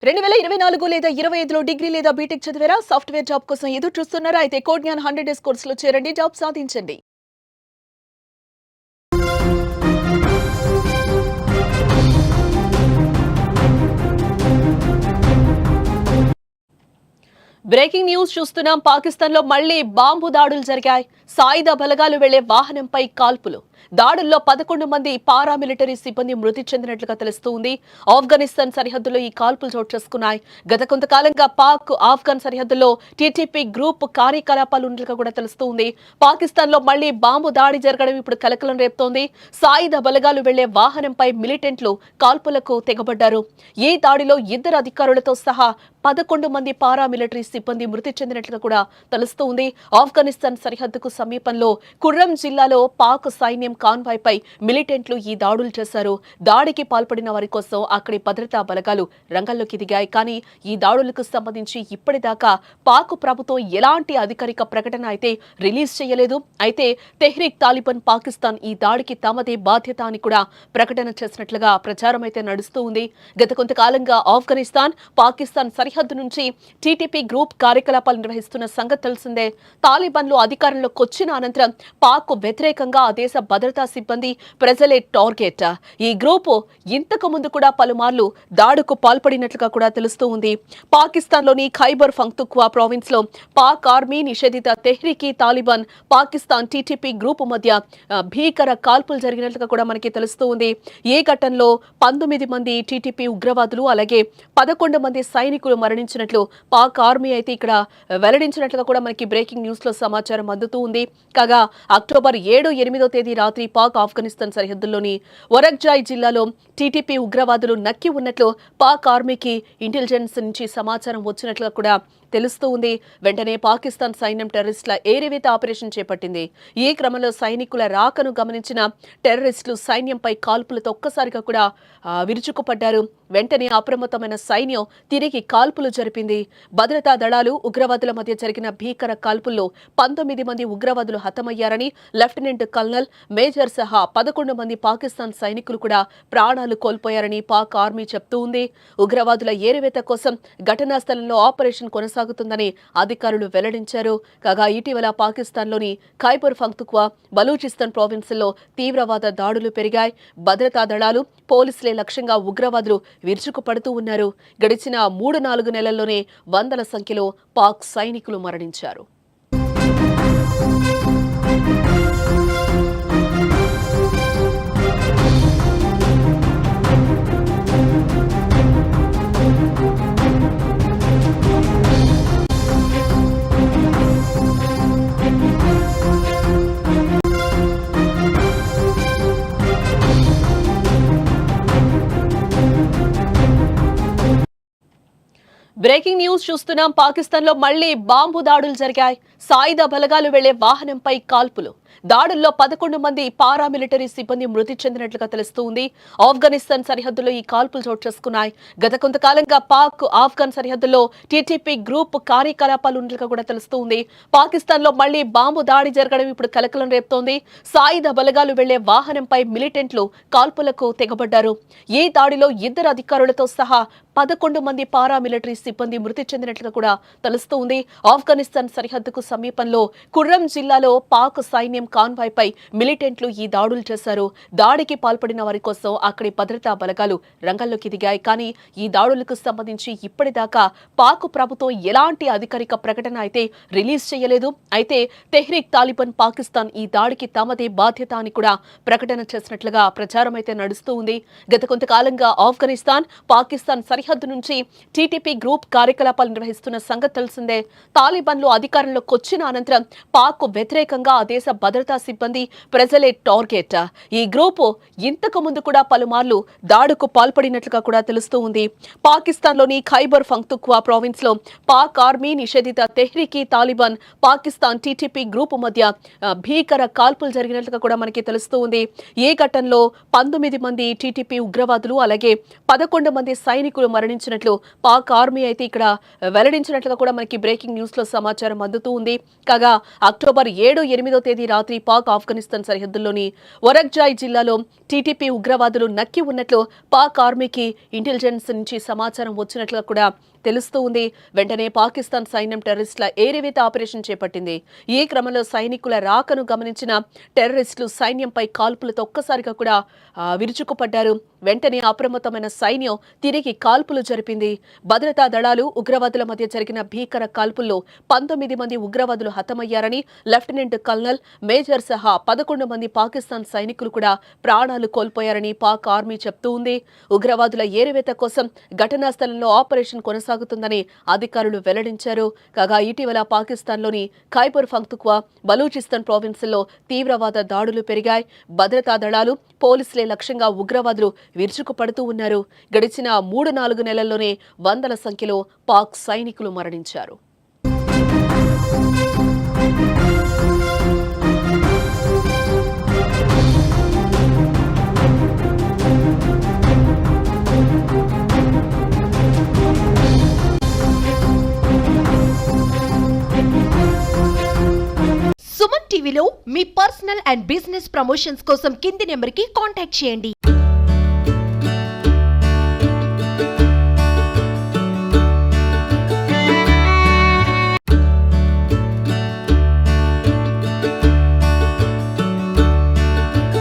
2024 లేదా 25లో డిగ్రీ లేదా బీటెక్ చదివారా? సాఫ్ట్‌వేర్ జాబ్ కోసం ఎదురు చూస్తున్నారా? అయితే కోడ్ జ్ఞాన్ 100 డేస్ కోర్సులో చేరండి. జాబ్ సాధించండి. బ్రేకింగ్ న్యూస్ చూస్తున్నాం. పాకిస్తాన్‌లో మళ్లీ బాంబు దాడులు జరిగాయి. సాయుధ బలగాలు వెళ్లే వాహనంపై కాల్పులు. దాడుల్లో 11 మంది పారామిలిటరీ సిబ్బంది మృతి చెందినట్లుగా తెలుస్తోంది. ఆఫ్ఘనిస్తాన్ సరిహద్దులో ఈ కాల్పులు చోటు చేసుకున్నాయి. గత కొంతకాలంగా పాక్ ఆఫ్ఘన్ సరిహద్దులో టీటీపీ గ్రూప్ కార్యకలాపాలు ఉన్నట్లుగా కూడా తెలుస్తోంది. పాకిస్తాన్‌లో మళ్లీ బాంబు దాడి జరగడం ఇప్పుడు కలకలం రేపుతోంది. సాయుధ బలగాలు వెళ్లే వాహనంపై మిలిటెంట్లు కాల్పులకు తెగబడ్డారు. ఈ దాడిలో 2 అధికారులతో సహా 11 మంది పారామిలిటరీ సిబ్బంది మృతి చెందినట్లుగా కూడా తెలుస్తోంది. ఆఫ్ఘనిస్తాన్ సరిహద్దుకు సమీపంలో కుర్రం జిల్లాలో పాక్ సైన్యం కాన్వాయ్ పై మిలిటెంట్లు ఈ దాడులు చేశారు. దాడికి పాల్పడిన వారి కోసం అక్కడి భద్రతా బలగాలు రంగంలోకి దిగాయి. కానీ ఈ దాడులకు సంబంధించి ఇప్పటిదాకా పాక్ ప్రభుత్వం ఎలాంటి అధికారిక ప్రకటన అయితే రిలీజ్ చేయలేదు. అయితే తెహ్రీక్ తాలిబాన్ పాకిస్తాన్ ఈ దాడికి తమదే బాధ్యత అని కూడా ప్రకటన చేసినట్లుగా ప్రచారం అయితే నడుస్తూ ఉంది. గత కొంతకాలంగా ఆఫ్ఘనిస్తాన్ పాకిస్తాన్ సరిహద్దు నుంచి టీటీపీ గ్రూప్ కార్యకలాపాలు నిర్వహిస్తున్న సంగతి తెలిసిందే. తాలిబాన్లు అధికారంలోకి వచ్చిన అనంతరం పాక్ వ్యతిరేకంగా ఆ దేశ భద్రతా సిబ్బంది ప్రజలే టార్గెట్. ఈ గ్రూపు ఇంతకు ముందు కూడా పలుమార్లు దాడుకు పాల్పడినట్లుగా కూడా తెలుస్తూ ఉంది. పాకిస్తాన్లోని ఖైబర్ పఖ్తూన్ఖ్వా ప్రావిన్స్ లో పాక్ ఆర్మీ నిషేధిత Tehreeki Taliban Pakistan TTP group మధ్య భీకర కాల్పులు జరిగినట్లుగా కూడా మనకి తెలుస్తూ ఉంది. ఈ ఘటనలో 19 మంది టీటీపీ ఉగ్రవాదులు అలాగే 11 మంది సైనికులు మరణించినట్లు పాక్ ఆర్మీ అయితే ఇక్కడ వెల్లడించినట్లుగా కూడా మనకి బ్రేకింగ్ న్యూస్ లో సమాచారం అందుతూ ఉంది. కాగా అక్టోబర్ 7-8 తేదీ రాత్రి పాక్ ఆఫ్ఘనిస్తాన్ సరిహద్దుల్లోని ఒరగ్జాయ్ జిల్లాలో టీటీపీ ఉగ్రవాదులు నక్కి ఉన్నట్లు పాక్ ఆర్మీకి ఇంటెలిజెన్స్ నుంచి సమాచారం వచ్చినట్లుగా కూడా తెలుస్తూ ఉంది. వెంటనే పాకిస్తాన్ సైన్యం టెర్రరిస్టుల ఏరివేత ఆపరేషన్ చేపట్టింది. ఈ క్రమంలో సైనికుల రాకను గమనించిన టెర్రరిస్టులు సైన్యంపై కాల్పులతో ఒక్కసారిగా కూడా విరుచుకుపడ్డారు. వెంటనే అప్రమత్తమైన సైన్యం తిరిగి కాల్పులు జరిపింది. భద్రతా దళాలు ఉగ్రవాదుల మధ్య జరిగిన భీకర కాల్పుల్లో 19 మంది ఉగ్రవాదులు హతమయ్యారని లెఫ్టినెంట్ కల్నల్ మేజర్ సహా 11 మంది పాకిస్తాన్ సైనికులు కూడా ప్రాణాలు కోల్పోయారని పాక్ ఆర్మీ చెప్తూ ఉంది. ఉగ్రవాదుల ఏరివేత కోసం ఘటనా స్థలంలో ఆపరేషన్ కొనసాగుతుందని అధికారులు వెల్లడించారు. కాగా ఇటీవల పాకిస్తాన్లోని ఖైబర్ పఖ్తూన్ఖ్వా బలూచిస్తాన్ ప్రావిన్స్లో తీవ్రవాద దాడులు పెరిగాయి. భద్రతా దళాలు పోలీసులే లక్ష్యంగా ఉగ్రవాదులు విరుచుకుపడుతూ ఉన్నారు. గడిచిన 3-4 నెలల్లోనే వందల సంఖ్యలో పాక్ సైనికులు మరణించారు. బ్రేకింగ్ న్యూస్ చూస్తున్నాం. పాకిస్తాన్లో మళ్లీ బాంబు దాడులు జరిగాయి. సాయుధ బలగాలు వెళ్లే వాహనంపై కాల్పులు. దాడుల్లో 11 మంది పారామిలిటరీ సిబ్బంది మృతి చెందినట్లుగా తెలుస్తోంది. ఆఫ్ఘనిస్తాన్ సరిహద్దులో ఈ కాల్పులు చోటు చేసుకున్నాయి. గత కొంతకాలంగా పాక్ ఆఫ్ఘన్ సరిహద్దులో టీటీపీ గ్రూప్ కార్యకలాపాలు ఉన్నట్లుగా కూడా తెలుస్తోంది. పాకిస్తాన్లో మళ్లీ బాంబు దాడి జరగడం ఇప్పుడు కలకలం రేపుతోంది. సాయుధ బలగాలు వెళ్లే వాహనంపై మిలిటెంట్లు కాల్పులకు తెగబడ్డారు. ఈ దాడిలో 2 అధికారులతో సహా 11 మంది పారామిలిటరీ సిబ్బంది మృతి చెందినట్లుగా కూడా తెలుస్తోంది. ఆఫ్ఘనిస్తాన్ సరిహద్దుకు సమీపంలో కుర్రం జిల్లాలో పాక్ సైన్యం కాన్వాయ్ పై మిలిటెంట్లు ఈ దాడులు చేశారు. దాడికి పాల్పడిన వారి కోసం అక్కడి భద్రతా బలగాలు రంగంలోకి దిగాయి. కానీ ఈ దాడులకు సంబంధించి ఇప్పటిదాకా పాక్ ప్రభుత్వం ఎలాంటి అధికారిక ప్రకటన అయితే రిలీజ్ చేయలేదు. అయితే తెహ్రీక్ తాలిబాన్ పాకిస్తాన్ ఈ దాడికి తమదే బాధ్యత అని కూడా ప్రకటన చేసినట్లుగా ప్రచారం అయితే నడుస్తూ ఉంది. గత కొంతకాలంగా ఆఫ్ఘనిస్తాన్ పాకిస్తాన్ సరిహద్దు నుంచి టీటీపీ గ్రూప్ కార్యకలాపాలు నిర్వహిస్తున్న సంగతి తెలిసిందే. తాలిబాన్లు అధికారంలోకి వచ్చిన అనంతరం పాక్ వ్యతిరేకంగా ఆ దేశ భద్రతా సిబ్బంది ప్రజలే టార్గెట్. ఈ గ్రూపు ఇంతకు ముందు కూడా పలుమార్లు దాడుకు పాల్పడినట్లుగా కూడా తెలుస్తూ ఉంది. పాకిస్తాన్లోని ఖైబర్ పఖ్తూన్ఖ్వా ప్రావిన్స్ లో పాక్ ఆర్మీ నిషేధిత Tehreeki Taliban Pakistan TTP group మధ్య భీకర కాల్పులు జరిగినట్లుగా కూడా మనకి తెలుస్తూ ఉంది. ఈ ఘటనలో 19 మంది టీటీపీ ఉగ్రవాదులు అలాగే 11 మంది సైనికులు మరణించినట్లు పాక్ ఆర్మీ అయితే ఇక్కడ వెల్లడించినట్లుగా కూడా మనకి బ్రేకింగ్ న్యూస్ లో సమాచారం అందుతూ ఉంది. కాగా అక్టోబర్ 7, 8 తేదీ రాత్రి పాక్ ఆఫ్ఘనిస్తాన్ సరిహద్దుల్లోని ఒరక్జాయ్ జిల్లాలో టీటీపీ ఉగ్రవాదులు నక్కి ఉన్నట్లు పాక్ ఆర్మీకి ఇంటెలిజెన్స్ నుంచి సమాచారం వచ్చినట్లుగా కూడా తెలుస్తూ ఉంది. వెంటనే పాకిస్తాన్ సైన్యం టెర్రరిస్టుల ఏరివేత ఆపరేషన్ చేపట్టింది. ఈ క్రమంలో సైనికుల రాకను గమనించిన టెర్రరిస్టులు సైన్యంపై కాల్పులతో ఒక్కసారిగా కూడా విరుచుకుపడ్డారు. వెంటనే అప్రమత్తమైన సైన్యం తిరిగి కాల్పులు జరిపింది. భద్రతా దళాలు ఉగ్రవాదుల మధ్య జరిగిన భీకర కాల్పుల్లో 19 మంది ఉగ్రవాదులు హతమయ్యారని లెఫ్టినెంట్ కల్నల్, మేజర్ సహా 11 మంది పాకిస్తాన్ సైనికులు కూడా ప్రాణాలు కోల్పోయారని పాక్ ఆర్మీ చెప్తూ ఉంది. ఉగ్రవాదుల ఏరివేత కోసం ఘటనా స్థలంలో ఆపరేషన్ కొనసాగుతుందని అధికారులు వెల్లడించారు. కాగా ఇటీవల పాకిస్తాన్లోని ఖైబర్ పఖ్తూన్ఖ్వా, బలూచిస్తాన్ ప్రావిన్సుల్లో తీవ్రవాద దాడులు పెరిగాయి. భద్రతా దళాలు, పోలీసులే లక్ష్యంగా ఉగ్రవాదులు విరుచుకుపడుతూ ఉన్నారు. గడిచిన 3-4 నెలల్లోనే వందల సంఖ్యలో పాక్ సైనికులు మరణించారు. సుమన్ టీవీలో మీ పర్సనల్ అండ్ బిజినెస్ ప్రమోషన్స్ కోసం కింది నెంబర్కి కాంటాక్ట్ చేయండి.